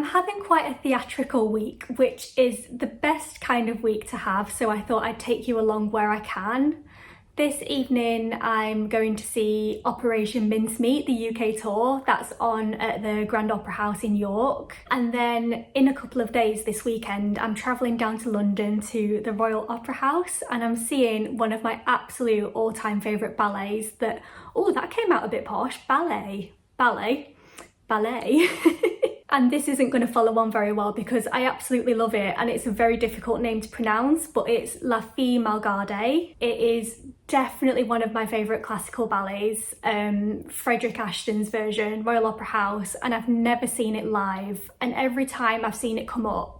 I'm having quite a theatrical week, which is the best kind of week to have, so I thought I'd take you along where I can. This evening I'm going to see Operation Mincemeat, the UK tour. That's on at the Grand Opera House in York. And then in a couple of days this weekend, I'm travelling down to London to the Royal Opera House, and I'm seeing one of my absolute all-time favourite ballets that, oh, that came out a bit posh, ballet. And this isn't going to follow on very well because I absolutely love it, and it's a very difficult name to pronounce, but it's Fille Mal Gardée. It is definitely one of my favourite classical ballets, Frederick Ashton's version, Royal Opera House, and I've never seen it live, and every time I've seen it come up,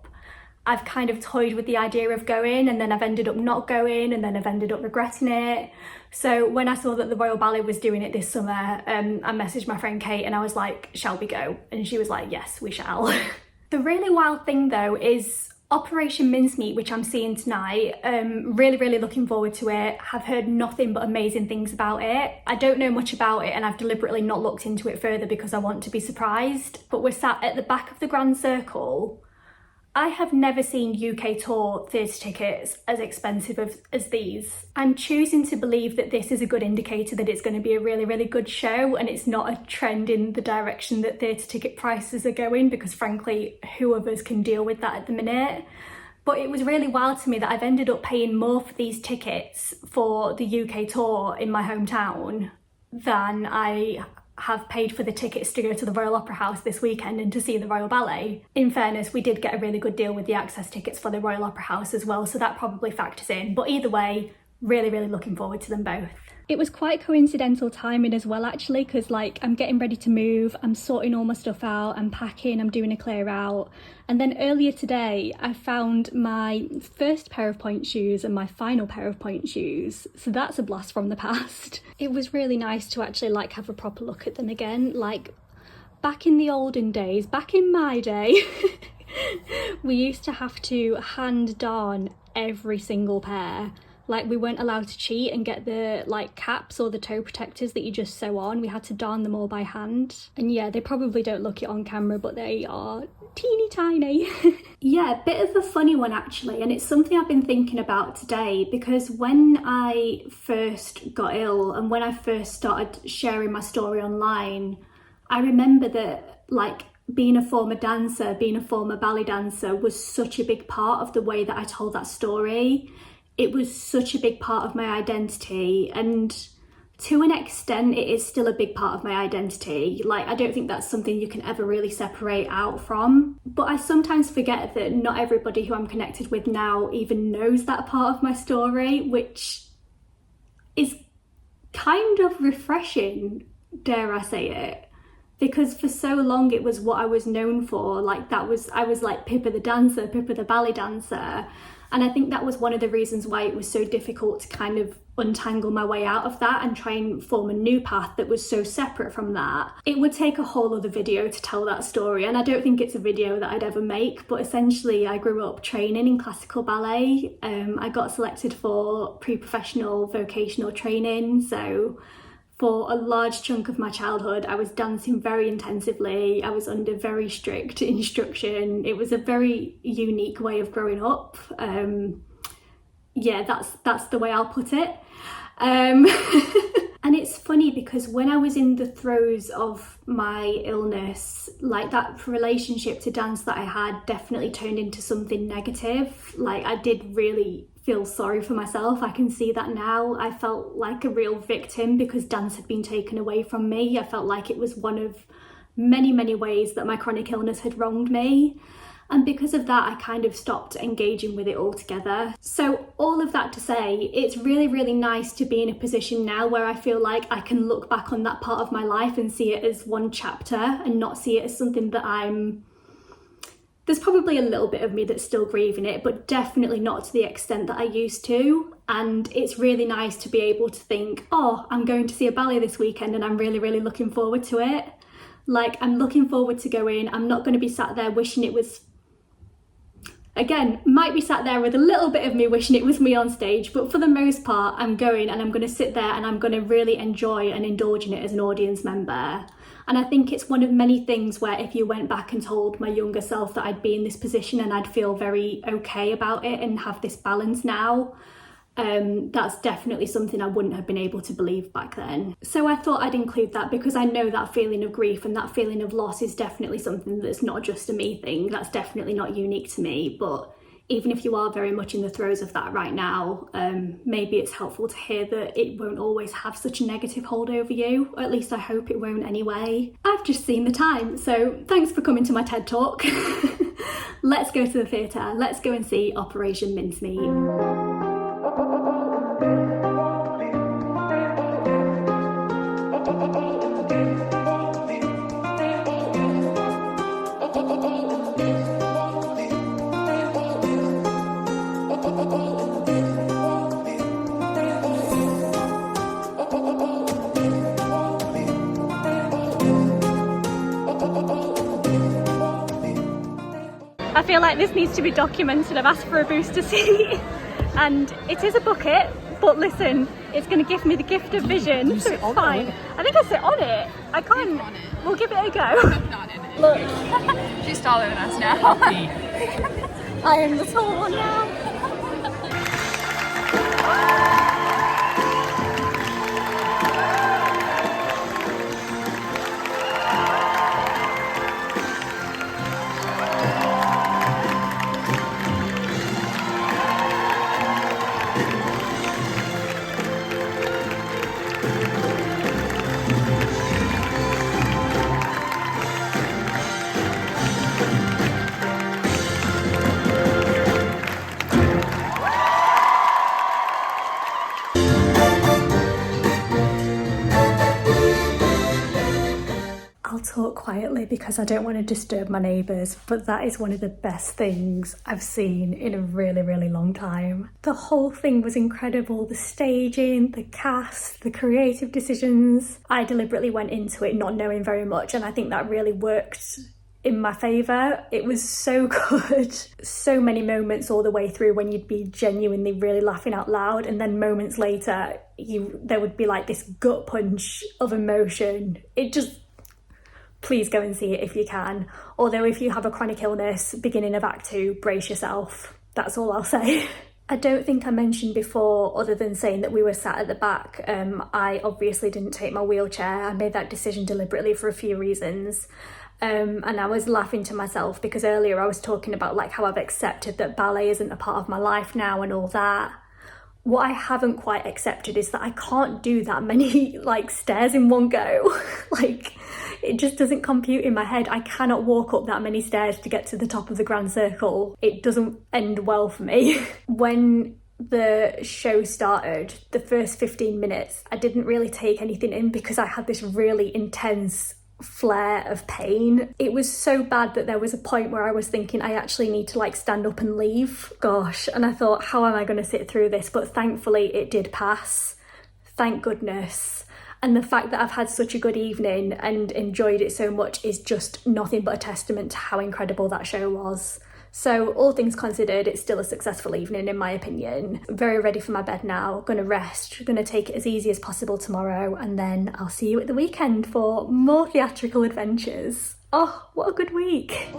I've kind of toyed with the idea of going, and then I've ended up not going, and then I've ended up regretting it. So when I saw that the Royal Ballet was doing it this summer, I messaged my friend Kate and I was like, shall we go? And she was like, yes, we shall. The really wild thing though is Operation Mincemeat, which I'm seeing tonight. Really looking forward to it. Have heard nothing but amazing things about it. I don't know much about it, and I've deliberately not looked into it further because I want to be surprised. But we're sat at the back of the Grand Circle. I have never seen UK tour theatre tickets as expensive as these. I'm choosing to believe that this is a good indicator that it's going to be a really good show, and it's not a trend in the direction that theatre ticket prices are going, because frankly, who of us can deal with that at the minute? But it was really wild to me that I've ended up paying more for these tickets for the UK tour in my hometown than I have paid for the tickets to go to the Royal Opera House this weekend and to see the Royal Ballet. In fairness, we did get a really good deal with the access tickets for the Royal Opera House as well, so that probably factors in. But either way, really looking forward to them both. It was quite coincidental timing as well, actually, because like I'm getting ready to move, I'm sorting all my stuff out, I'm packing, I'm doing a clear out, and then earlier today I found my first pair of point shoes and my final pair of point shoes, so that's a blast from the past. It was really nice to actually like have a proper look at them again. Like back in the olden days, back in my day, we used to have to hand darn every single pair. Like we weren't allowed to cheat and get the like caps or the toe protectors that you just sew on. We had to darn them all by hand. And yeah, they probably don't look it on camera, but they are teeny tiny. Yeah, a bit of a funny one actually, and it's something I've been thinking about today, because when I first got ill and when I first started sharing my story online, I remember that like being a former dancer, being a former ballet dancer was such a big part of the way that I told that story. It was such a big part of my identity, and to an extent it is still a big part of my identity. Like I don't think that's something you can ever really separate out from, but I sometimes forget that not everybody who I'm connected with now even knows that part of my story, which is kind of refreshing, dare I say it, because for so long it was what I was known for. Like I was like Pippa the dancer, Pippa the ballet dancer. And I think that was one of the reasons why it was so difficult to kind of untangle my way out of that and try and form a new path that was so separate from that. It would take a whole other video to tell that story, and I don't think it's a video that I'd ever make, but essentially I grew up training in classical ballet. I got selected for pre-professional vocational training, so for a large chunk of my childhood, I was dancing very intensively. I was under very strict instruction. It was a very unique way of growing up. Yeah, that's the way I'll put it. And it's funny because when I was in the throes of my illness, like that relationship to dance that I had definitely turned into something negative. Like I did really feel sorry for myself. I can see that now. I felt like a real victim because dance had been taken away from me. I felt like it was one of many ways that my chronic illness had wronged me. And because of that, I kind of stopped engaging with it altogether. So all of that to say, it's really nice to be in a position now where I feel like I can look back on that part of my life and see it as one chapter and not see it as something that there's probably a little bit of me that's still grieving it, but definitely not to the extent that I used to. And it's really nice to be able to think, oh, I'm going to see a ballet this weekend and I'm really looking forward to it. Like, I'm looking forward to going. I'm not going to be sat there wishing it was, again, might be sat there with a little bit of me wishing it was me on stage, but for the most part, I'm going and I'm going to sit there and I'm going to really enjoy and indulge in it as an audience member. And I think it's one of many things where if you went back and told my younger self that I'd be in this position and I'd feel very okay about it and have this balance now, that's definitely something I wouldn't have been able to believe back then. So I thought I'd include that because I know that feeling of grief and that feeling of loss is definitely something that's not just a me thing. That's definitely not unique to me. But even if you are very much in the throes of that right now, maybe it's helpful to hear that it won't always have such a negative hold over you, or at least I hope it won't anyway. I've just seen the time, so thanks for coming to my TED Talk. Let's go to the theatre, let's go and see Operation Mincemeat. I feel like this needs to be documented. I've asked for a booster seat and it is a bucket, but listen, it's going to give me the gift of vision, so it's fine. I think I sit on it. I can't. We'll give it a go. I'm not in it. Look. She's taller than us now. I am the tall one now. Talk quietly because I don't want to disturb my neighbours, but that is one of the best things I've seen in a really long time. The whole thing was incredible. The staging, the cast, the creative decisions. I deliberately went into it not knowing very much, and I think that really worked in my favour. It was so good. So many moments all the way through when you'd be genuinely really laughing out loud, and then moments later there would be like this gut punch of emotion. It just, please go and see it if you can. Although if you have a chronic illness, beginning of Act 2, brace yourself. That's all I'll say. I don't think I mentioned before, other than saying that we were sat at the back, I obviously didn't take my wheelchair. I made that decision deliberately for a few reasons. And I was laughing to myself because earlier I was talking about like how I've accepted that ballet isn't a part of my life now and all that. What I haven't quite accepted is that I can't do that many like stairs in one go. Like, it just doesn't compute in my head. I cannot walk up that many stairs to get to the top of the grand circle. It doesn't end well for me. When the show started, the first 15 minutes, I didn't really take anything in because I had this really intense flare of pain. It was so bad that there was a point where I was thinking I actually need to like stand up and leave. Gosh, and I thought, how am I going to sit through this? But thankfully it did pass. Thank goodness. And the fact that I've had such a good evening and enjoyed it so much is just nothing but a testament to how incredible that show was. So all things considered, it's still a successful evening in my opinion. Very ready for my bed now, gonna rest, gonna take it as easy as possible tomorrow, and then I'll see you at the weekend for more theatrical adventures. Oh, what a good week.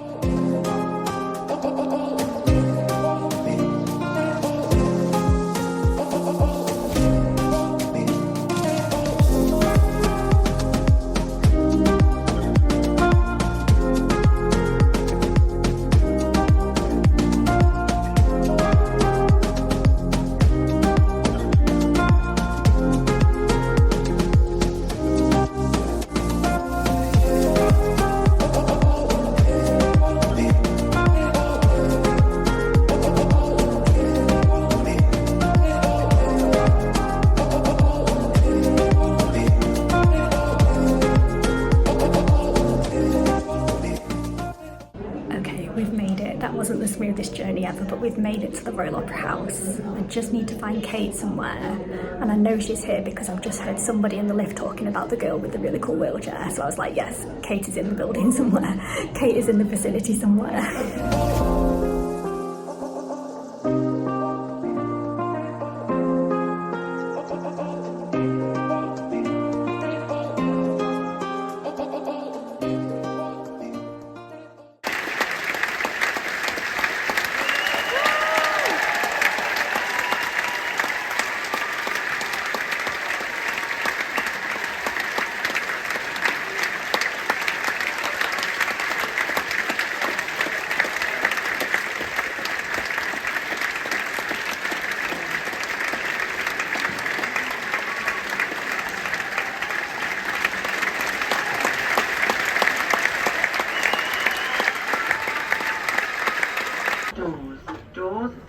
The smoothest journey ever, but we've made it to the Royal Opera House. I just need to find Kate somewhere, and I know she's here because I've just heard somebody in the lift talking about the girl with the really cool wheelchair, so I was like, yes, Kate is in the building somewhere. Kate is in the vicinity somewhere.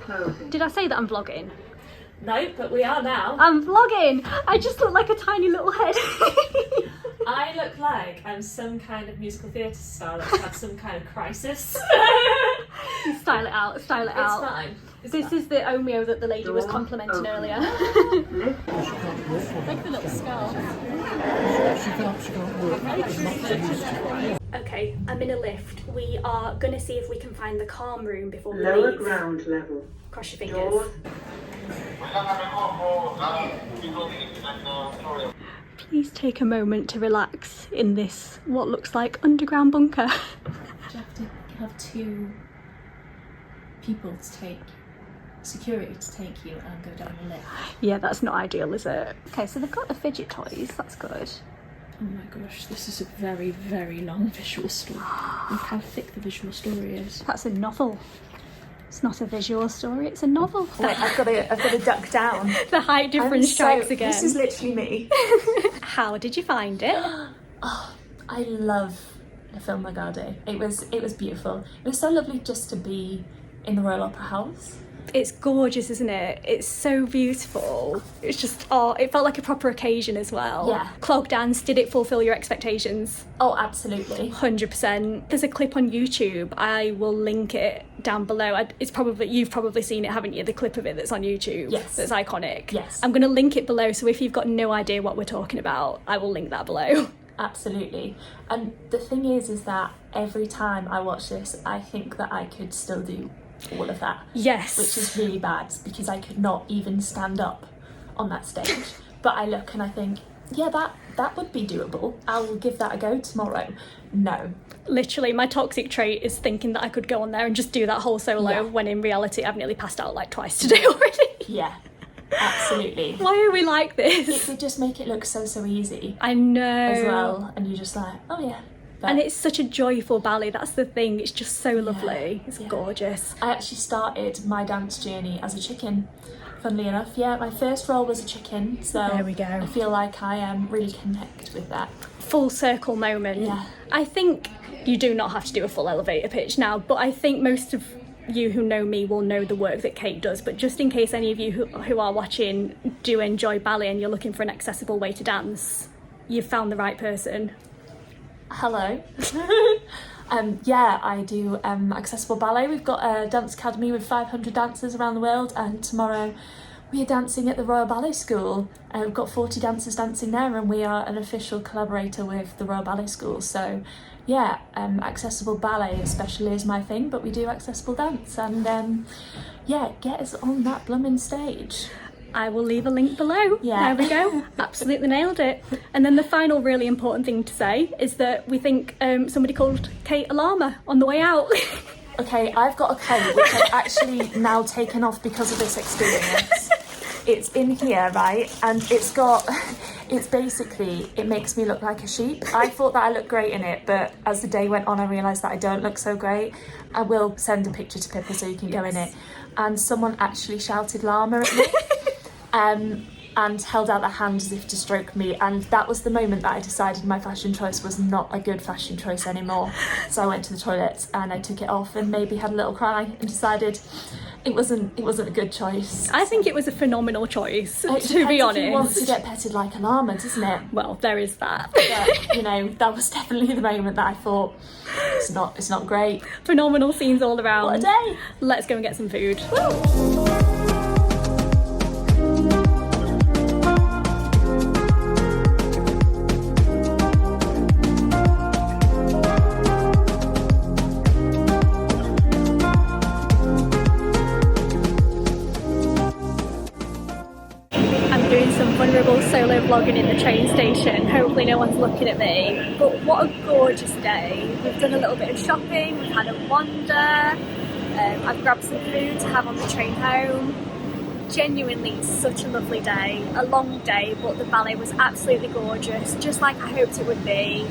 clothing. Did I say that I'm vlogging? No, but we are now. I'm vlogging! I just look like a tiny little head. I look like I'm some kind of musical theatre star that's had some kind of crisis. Style it out, style it out. It's fine. This is the Omeo that the lady was complimenting earlier. Like the little skull. Okay, I'm in a lift. We are gonna see if we can find the calm room before we Lower leave. ground level. Cross your fingers. Doors. Please take a moment to relax in this, what looks like underground bunker. You have to have 2 people to take, security to take you and go down the lift. Yeah, that's not ideal, is it? Okay, so they've got the fidget toys, that's good. Oh my gosh, this is a very, very long visual story. Look how thick the visual story is. That's a novel. It's not a visual story, it's a novel. Wait, I've got to duck down. The height difference strikes again. This is literally me. How did you find it? Oh, I love the Fille Mal Gardée. It was beautiful. It was so lovely just to be in the Royal Opera House. It's gorgeous, isn't it? It's so beautiful. It's just, oh, it felt like a proper occasion as well. Yeah. Clog dance, did it fulfill your expectations? Oh, absolutely. 100%. There's a clip on YouTube. I will link it down below. You've probably seen it, haven't you? The clip of it that's on YouTube. Yes. That's iconic. Yes. I'm going to link it below, so if you've got no idea what we're talking about, I will link that below. Absolutely. And the thing is that every time I watch this, I think that I could still do all of that. Yes. Which is really bad because I could not even stand up on that stage. But I look and I think, yeah, that would be doable. I will give that a go tomorrow. No. Literally, my toxic trait is thinking that I could go on there and just do that whole solo, when in reality I've nearly passed out like twice today already. Yeah, absolutely. Why are we like this? They just make it look so easy I know. as well. And you're just like, oh yeah. But and it's such a joyful ballet, that's the thing, it's just so lovely. It's gorgeous. I actually started my dance journey as a chicken, funnily enough. Yeah, my first role was a chicken, so There we go. I feel like I really connect with that. Full circle moment. Yeah. I think you do not have to do a full elevator pitch now, but I think most of you who know me will know the work that Kate does, but just in case any of you who are watching do enjoy ballet and you're looking for an accessible way to dance, you've found the right person. Hello. Yeah, I do accessible ballet. We've got a dance academy with 500 dancers around the world, and tomorrow we are dancing at the Royal Ballet School. We've got 40 dancers dancing there, and we are an official collaborator with the Royal Ballet School. So yeah, accessible ballet especially is my thing, but we do accessible dance, and yeah, get us on that blooming stage. I will leave a link below. Yeah. There we go. Absolutely nailed it. And then the final really important thing to say is that we think somebody called Kate a llama on the way out. Okay, I've got a coat which I've actually now taken off because of this experience. It's in here, right? And it's basically, it makes me look like a sheep. I thought that I looked great in it, but as the day went on, I realised that I don't look so great. I will send a picture to Pippa so you can go in it. And someone actually shouted llama at me. And held out their hand as if to stroke me, and that was the moment that I decided my fashion choice was not a good fashion choice anymore. So I went to the toilet and I took it off and maybe had a little cry and decided it wasn't a good choice. I think it was a phenomenal choice, It to be depends honest. if you want to get petted like a llama, doesn't it? Well, there is that. But, you know, that was definitely the moment that I thought it's not great. Phenomenal scenes all around. What a day! Let's go and get some food. Vulnerable solo vlogging in the train station. Hopefully no one's looking at me, but what a gorgeous day. We've done a little bit of shopping, we've had a wander, I've grabbed some food to have on the train home. Genuinely such a lovely day, a long day, but the ballet was absolutely gorgeous, just like I hoped it would be.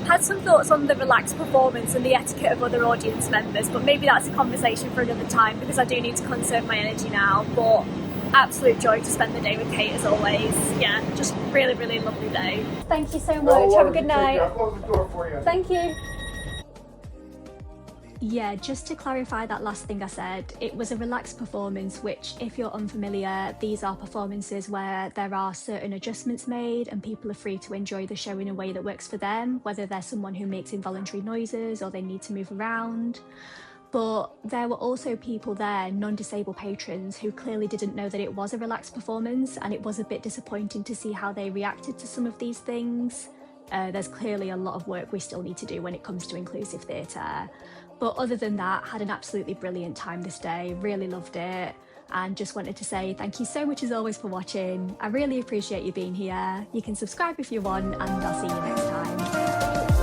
Had some thoughts on the relaxed performance and the etiquette of other audience members, but maybe that's a conversation for another time because I do need to conserve my energy now. But absolute joy to spend the day with Kate as always. Yeah, just really, really lovely day. Thank you so much. Have a good night. I'll close the door for you. Thank you. Yeah, just to clarify that last thing I said, it was a relaxed performance, which, if you're unfamiliar, these are performances where there are certain adjustments made and people are free to enjoy the show in a way that works for them, whether they're someone who makes involuntary noises or they need to move around. But there were also people there, non-disabled patrons, who clearly didn't know that it was a relaxed performance, and it was a bit disappointing to see how they reacted to some of these things. There's clearly a lot of work we still need to do when it comes to inclusive theatre. But other than that, had an absolutely brilliant time this day, really loved it, and just wanted to say thank you so much as always for watching. I really appreciate you being here. You can subscribe if you want, and I'll see you next time.